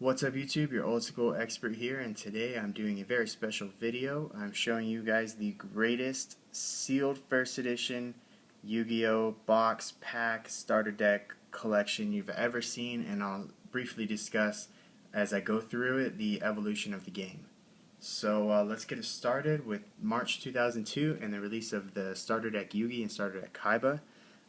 What's up YouTube, your old school expert here, and today I'm doing a very special video. I'm showing you guys the greatest sealed first edition Yu-Gi-Oh! Box, pack, starter deck collection you've ever seen, and I'll briefly discuss as I go through it the evolution of the game. So let's get it started with March 2002 and the release of the starter deck Yugi and starter deck Kaiba.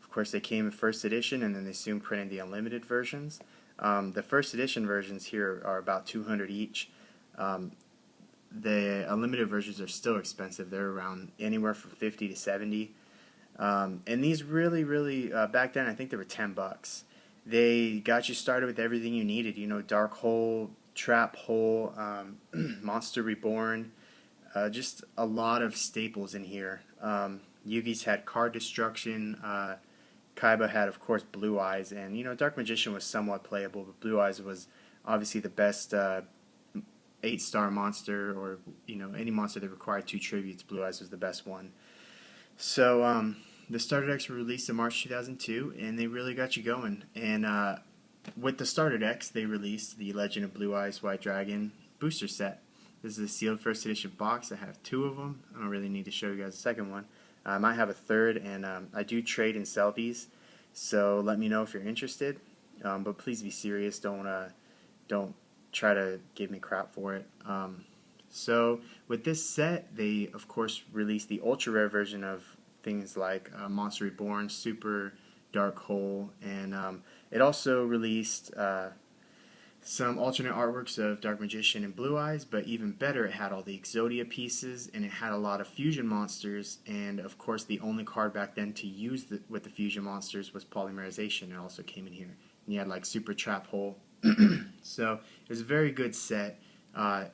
Of course they came in first edition and then they soon printed the unlimited versions. The first edition versions here are about 200 each. The unlimited versions are still expensive. They're around anywhere from 50 to 70. And these really, back then I think they were $10. They got you started with everything you needed. You know, Dark Hole, Trap Hole, Monster Reborn, just a lot of staples in here. Yugi's had Card Destruction. Kaiba had, of course, Blue Eyes, and you know, Dark Magician was somewhat playable, but Blue Eyes was obviously the best 8-star monster, or you know, any monster that required 2 tributes. Blue Eyes was the best one. So the starter decks were released in March 2002, and they really got you going. And with the starter decks, they released the Legend of Blue Eyes White Dragon booster set. This is a sealed first edition box. I have 2 of them. I don't really need to show you guys the second one. I might have a third, and I do trade and sell these, so let me know if you're interested. But please be serious. Don't try to give me crap for it. So with this set, they of course released the ultra rare version of things like Monster Reborn, Super Dark Hole, and it also released some alternate artworks of Dark Magician and Blue Eyes, but even better, it had all the Exodia pieces, and it had a lot of fusion monsters, and of course the only card back then to use with the fusion monsters was Polymerization. It also came in here. And you had like Super Trap Hole. So it was a very good set.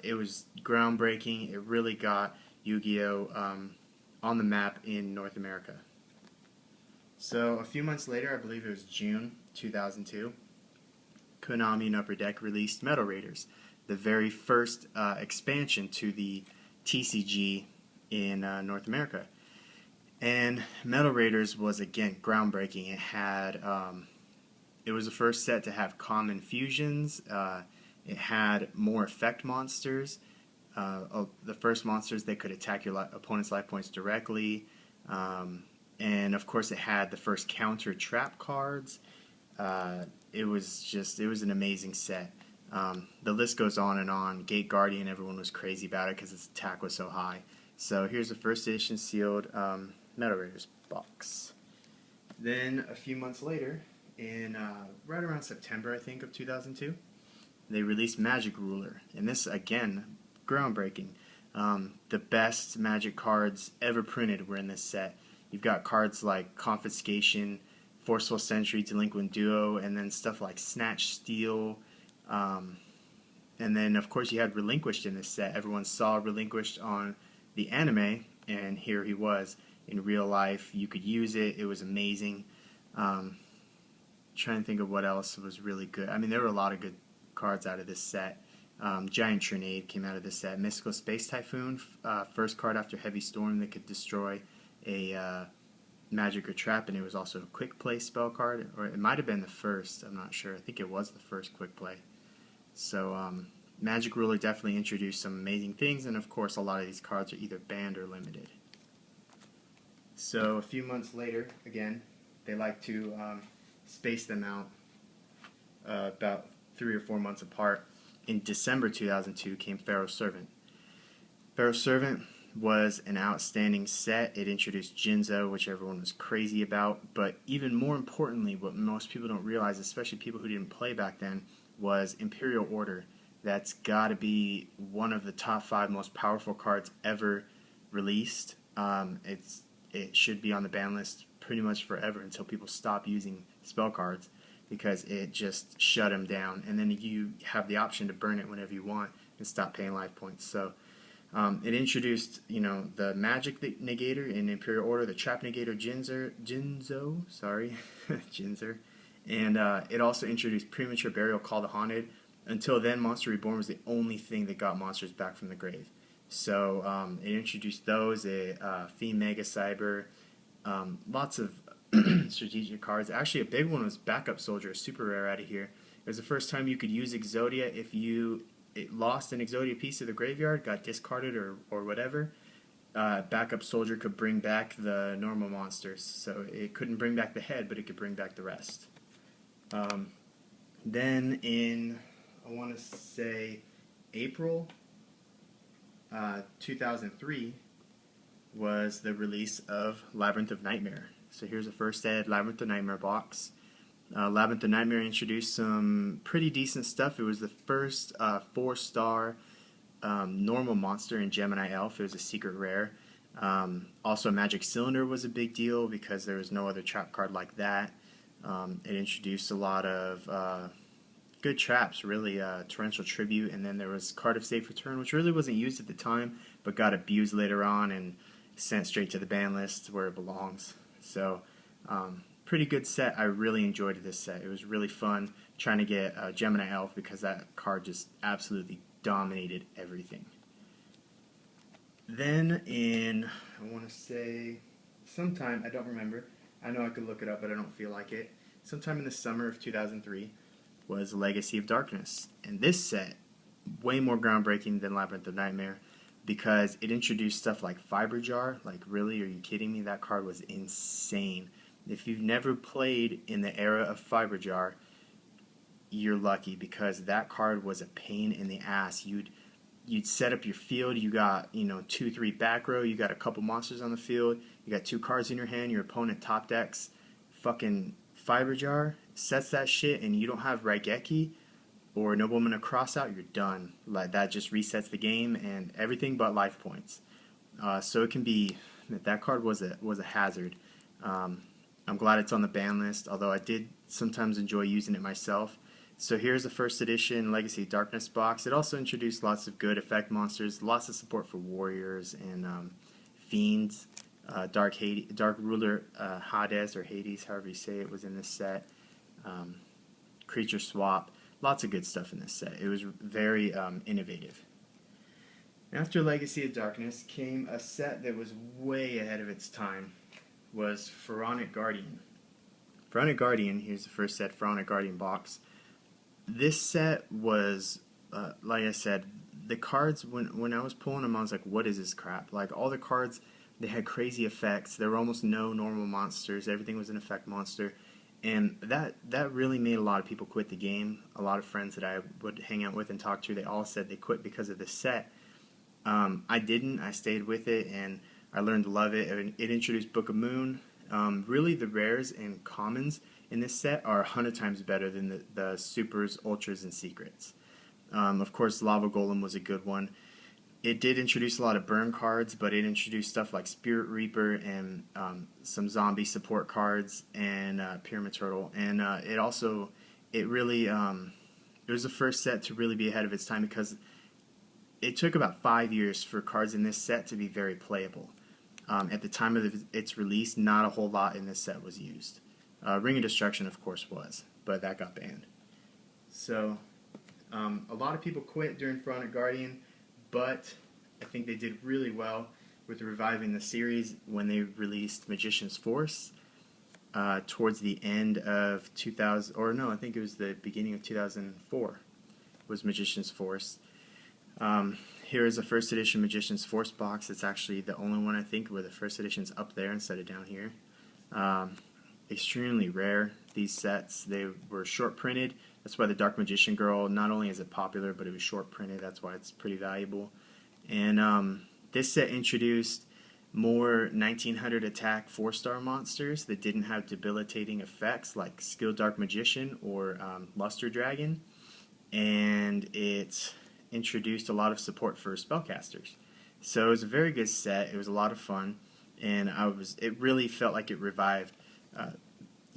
It was groundbreaking. It really got Yu-Gi-Oh! On the map in North America. So a few months later, I believe it was June 2002, Konami and Upper Deck released Metal Raiders, the very first expansion to the TCG in North America. And Metal Raiders was again groundbreaking. It was the first set to have common fusions. It had more effect monsters. The first monsters that could attack your opponent's life points directly. And of course it had the first counter trap cards. It was an amazing set. The list goes on and on. Veronik Guardian, everyone was crazy about it because its attack was so high. So here's the first edition sealed Metal Raiders box. Then a few months later, in right around September I think of 2002, they released Magic Ruler, and this again groundbreaking. The best Magic cards ever printed were in this set. You've got cards like Confiscation, Forceful Sentry, Delinquent Duo, and then stuff like Snatch Steal. And then, of course, you had Relinquished in this set. Everyone saw Relinquished on the anime, and here he was in real life. You could use it. It was amazing. Trying to think of what else was really good. I mean, there were a lot of good cards out of this set. Giant Trinade came out of this set. Mystical Space Typhoon, first card after Heavy Storm that could destroy a magic or trap, and it was also a quick play spell card, or it might have been the first, I'm not sure. I think it was the first quick play. So Magic Ruler definitely introduced some amazing things, and of course a lot of these cards are either banned or limited. So a few months later, again, they like to space them out about 3 or 4 months apart. In December 2002 came Pharaohs Servant. Pharaohs Servant was an outstanding set. It introduced Jinzo, which everyone was crazy about, but even more importantly, what most people don't realize, especially people who didn't play back then, was Imperial Order. That's got to be one of the top 5 most powerful cards ever released. It should be on the ban list pretty much forever until people stop using spell cards, because it just shut them down, and then you have the option to burn it whenever you want and stop paying life points. So it introduced, you know, the Magic Negator in Imperial Order, the Trap Negator Jinzo, sorry, Jinzer, and it also introduced Premature Burial, Call the Haunted. Until then, Monster Reborn was the only thing that got monsters back from the grave. So it introduced those, Fiend Mega Cyber, lots of strategic cards. Actually, a big one was Backup Soldier, a super rare out of here. It was the first time you could use Exodia if you lost an Exodia piece of the graveyard, got discarded or whatever. Backup soldier could bring back the normal monsters. So it couldn't bring back the head, but it could bring back the rest. Then in, I want to say, April 2003 was the release of Labyrinth of Nightmare. So here's a first ed Labyrinth of Nightmare box. Labyrinth of Nightmare introduced some pretty decent stuff. It was the first 4-star normal monster in Gemini Elf. It was a secret rare. Also, Magic Cylinder was a big deal because there was no other trap card like that. It introduced a lot of good traps, really. Torrential Tribute, and then there was Card of Safe Return, which really wasn't used at the time, but got abused later on and sent straight to the ban list where it belongs. So, pretty good set. I really enjoyed this set. It was really fun trying to get Gemini Elf because that card just absolutely dominated everything. Then in, I want to say, sometime, I don't remember. I know I could look it up, but I don't feel like it. Sometime in the summer of 2003 was Legacy of Darkness. And this set, way more groundbreaking than Labyrinth of Nightmare because it introduced stuff like Fiber Jar. Like, really? Are you kidding me? That card was insane. If you've never played in the era of Fiber Jar, you're lucky because that card was a pain in the ass. You'd set up your field, you got 2-3 back row, you got a couple monsters on the field, you got 2 cards in your hand, your opponent top decks fucking Fiber Jar, sets that shit, and you don't have Raigeki or Nobleman of Crossout, you're done. Like, that just resets the game and everything but life points. So it can be, that card was a hazard. I'm glad it's on the ban list, although I did sometimes enjoy using it myself. So here's the first edition Legacy of Darkness box. It also introduced lots of good effect monsters, lots of support for warriors and fiends. Dark Ruler Hades, or Hades, however you say it, was in this set. Creature swap, lots of good stuff in this set. It was very innovative. After Legacy of Darkness came a set that was way ahead of its time. Was Veronik Guardian. Veronik Guardian, here's the first set, Veronik Guardian box. This set was, like I said, the cards, when I was pulling them, I was like, what is this crap? Like, all the cards, they had crazy effects. There were almost no normal monsters. Everything was an effect monster. And that really made a lot of people quit the game. A lot of friends that I would hang out with and talk to, they all said they quit because of this set. I didn't. I stayed with it, and I learned to love it. It introduced Book of Moon. Really, the rares and commons in this set are 100 times better than the supers, ultras, and secrets. Of course, Lava Golem was a good one. It did introduce a lot of burn cards, but it introduced stuff like Spirit Reaper and some zombie support cards and Pyramid Turtle. And it was the first set to really be ahead of its time because it took about 5 years for cards in this set to be very playable. At the time of its release, not a whole lot in this set was used. Ring of Destruction, of course, was, but that got banned. So, a lot of people quit during Veronik Guardian, but I think they did really well with reviving the series when they released Magician's Force towards the end of 2000, or no, I think it was the beginning of 2004 was Magician's Force. Here is a first edition Magician's Force box. It's actually the only one, I think, where the first edition's up there instead of down here. Extremely rare, these sets. They were short printed. That's why the Dark Magician Girl, not only is it popular, but it was short printed. That's why it's pretty valuable. And this set introduced more 1900 attack 4-star monsters that didn't have debilitating effects like Skilled Dark Magician or Luster Dragon. And it introduced a lot of support for spellcasters. So it was a very good set. It was a lot of fun, and it really felt like it revived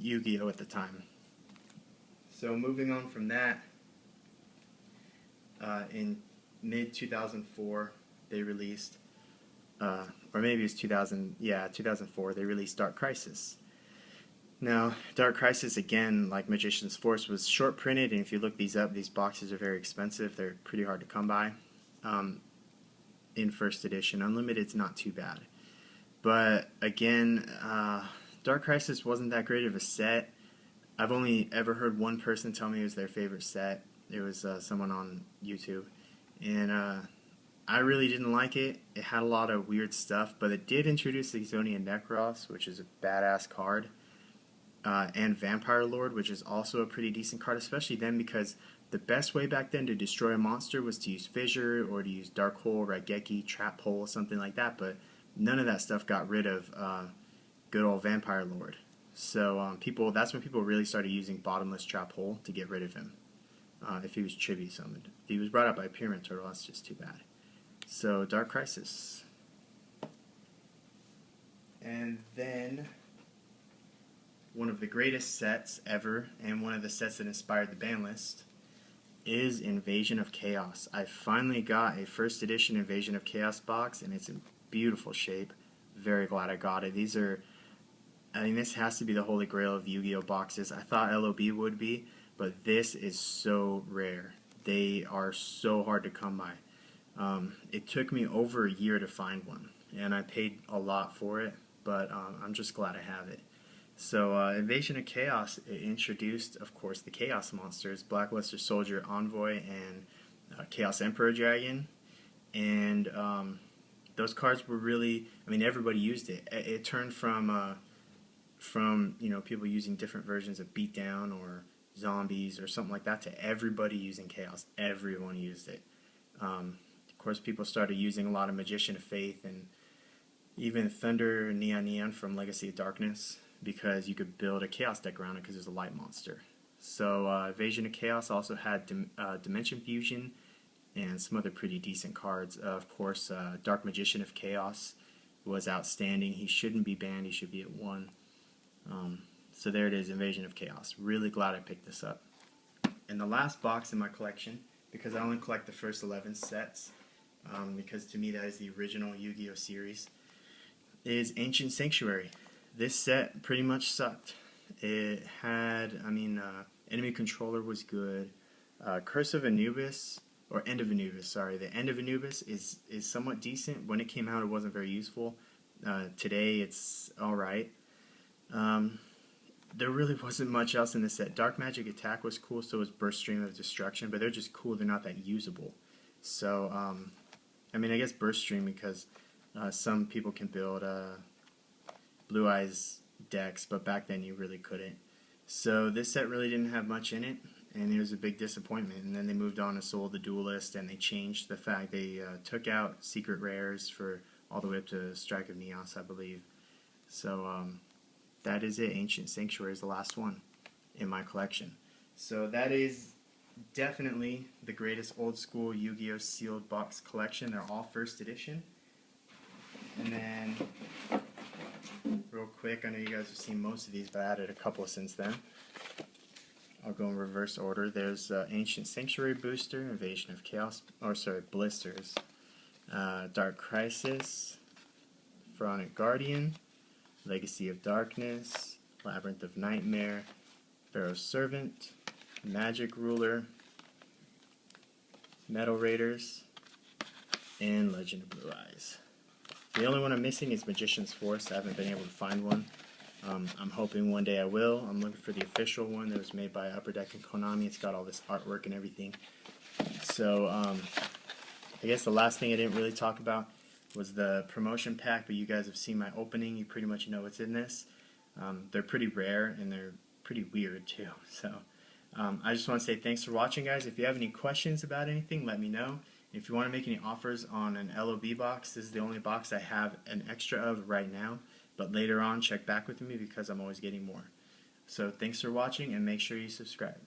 Yu-Gi-Oh! At the time. So moving on from that, in mid-2004, they released, or maybe it was 2004, they released Dark Crisis. Now, Dark Crisis, again, like Magician's Force, was short printed, and if you look these up, these boxes are very expensive. They're pretty hard to come by. In first edition, Unlimited's not too bad. But again, Dark Crisis wasn't that great of a set. I've only ever heard one person tell me it was their favorite set. It was someone on YouTube, and I really didn't like it. It had a lot of weird stuff, but it did introduce the Exonian Necros, which is a badass card, and Vampire Lord, which is also a pretty decent card, especially then because the best way back then to destroy a monster was to use Fissure or to use Dark Hole, Raigeki, Trap Hole, something like that, but none of that stuff got rid of good old Vampire Lord. So that's when people really started using Bottomless Trap Hole to get rid of him. If he was Chibi summoned. If he was brought up by Pyramid Turtle, that's just too bad. So, Dark Crisis. And then, one of the greatest sets ever, and one of the sets that inspired the ban list, is Invasion of Chaos. I finally got a first edition Invasion of Chaos box, and it's in beautiful shape. Very glad I got it. This has to be the holy grail of Yu-Gi-Oh boxes. I thought LOB would be, but this is so rare. They are so hard to come by. It took me over a year to find one, and I paid a lot for it, but I'm just glad I have it. So Invasion of Chaos, it introduced, of course, the Chaos monsters, Black Luster Soldier, Envoy, and Chaos Emperor Dragon, and those cards were really, everybody used it. It turned from people using different versions of Beatdown or Zombies or something like that to everybody using Chaos. Everyone used it. Of course, people started using a lot of Magician of Faith and even Thunder Neon from Legacy of Darkness because you could build a Chaos deck around it because it was a light monster. So Invasion of Chaos also had Dimension Fusion and some other pretty decent cards. Of course, Dark Magician of Chaos was outstanding. He shouldn't be banned. He should be at 1. So there it is, Invasion of Chaos. Really glad I picked this up. And the last box in my collection, because I only collect the first 11 sets, because to me that is the original Yu-Gi-Oh series, is Ancient Sanctuary. This set pretty much sucked. It had, Enemy Controller was good. Curse of Anubis, or End of Anubis, sorry. The End of Anubis is somewhat decent. When it came out, it wasn't very useful. Today, it's alright. There really wasn't much else in this set. Dark Magic Attack was cool, so was Burst Stream of Destruction, but they're just cool, they're not that usable. So, I guess Burst Stream because some people can build Blue Eyes decks, but back then you really couldn't. So this set really didn't have much in it, and it was a big disappointment. And then they moved on to Soul the Duelist, and they changed the fact they took out Secret Rares for all the way up to Strike of Neos, I believe. So, that is it. Ancient Sanctuary is the last one in my collection. So that is definitely the greatest old school Yu-Gi-Oh! Sealed box collection. They're all first edition. And then, real quick, I know you guys have seen most of these, but I added a couple since then. I'll go in reverse order. There's Ancient Sanctuary Booster, Invasion of Chaos, Blisters, Dark Crisis, Veronik Guardian, Legacy of Darkness, Labyrinth of Nightmare, Pharaohs Servant, Magic Ruler, Metal Raiders, and Legend of Blue Eyes. The only one I'm missing is Magician's Force. I haven't been able to find one. I'm hoping one day I will. I'm looking for the official one that was made by Upper Deck and Konami. It's got all this artwork and everything. So, I guess the last thing I didn't really talk about was the promotion pack, but you guys have seen my opening. You pretty much know what's in this. They're pretty rare, and they're pretty weird, too. So, I just want to say thanks for watching, guys. If you have any questions about anything, let me know. If you want to make any offers on an LOB box, this is the only box I have an extra of right now. But later on, check back with me because I'm always getting more. So, thanks for watching, and make sure you subscribe.